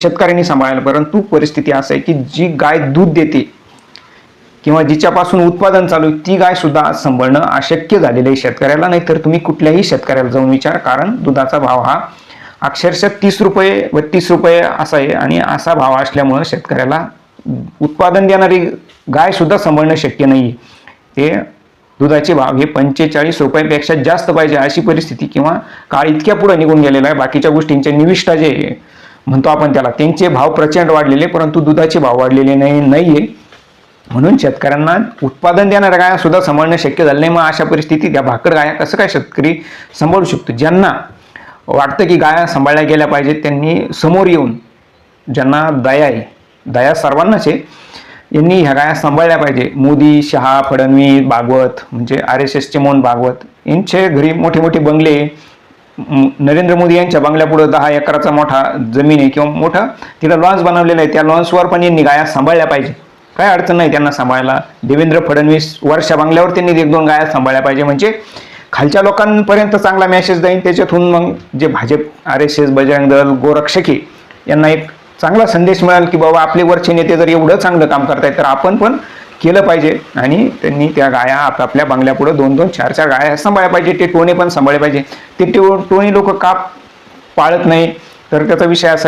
शेतकऱ्यांनी सांभाळायला, परंतु परिस्थिती असं आहे की जी गाय दूध देते किंवा जिच्यापासून उत्पादन चालू आहे ती गाय सुद्धा आज सांभाळणं अशक्य झालेलं आहे शेतकऱ्याला. नाही तर तुम्ही कुठल्याही शेतकऱ्याला जाऊन विचार, कारण दुधाचा भाव हा अक्षरशः 30 रुपये 32 रुपये असा आहे आणि असा भाव असल्यामुळं शेतकऱ्याला उत्पादन देणारी गाय सुद्धा सांभाळणं शक्य नाही. हे दुधाचे भाव हे 45 रुपयापेक्षा जास्त पाहिजे अशी परिस्थिती किंवा काळ इतक्या पुढे निघून गेलेला आहे. बाकीच्या गोष्टींचे निविष्ठा जे म्हणतो आपण त्याला, त्यांचे भाव प्रचंड वाढलेले, परंतु दुधाचे भाव वाढलेले नाहीये. म्हणून शेतकऱ्यांना उत्पादन देणाऱ्या गाया सुद्धा सांभाळणं शक्य झालं नाही. मग अशा परिस्थितीत या भाकड गाया कसं काय शेतकरी सांभाळू शकतो? ज्यांना वाटतं की गाया सांभाळल्या गेल्या पाहिजेत त्यांनी समोर येऊन, ज्यांना दया आहे, दया सर्वांनाच आहे, यांनी ह्या गाया सांभाळल्या पाहिजे. मोदी, शहा, फडणवीस, भागवत म्हणजे RSSचे मोहन भागवत यांचे घरी मोठे मोठे बंगले, नरेंद्र मोदी यांच्या बंगल्यापुढे 10 एकराचा मोठा जमीन आहे किंवा मोठा तिला लॉन्स बनवलेला आहे, त्या लॉन्सवर पण यांनी गाया सांभाळल्या पाहिजे. काय अडचण नाही त्यांना सांभाळायला. देवेंद्र फडणवीस वर्षा बंगल्यावर त्यांनी 1-2 गाया सांभाळल्या पाहिजे, म्हणजे खालच्या लोकांपर्यंत चांगला मेसेज जाईल. त्याच्यातून मग जे भाजप, RSS, बजरंग दल, गोरक्षकी यांना एक चांगला संदेश मिळाला की बाबा आपले वरचे नेते जर एवढं चांगलं काम करतायत तर आपण पण केलं पाहिजे. आणि त्यांनी त्या गाया आपापल्या बंगल्यापुढे 2-2, 4-4 गाया सांभाळल्या पाहिजे. ते टोणे पण सांभाळले पाहिजे. ते टोणी लोक का पाळत नाही तर त्याचा विषय असा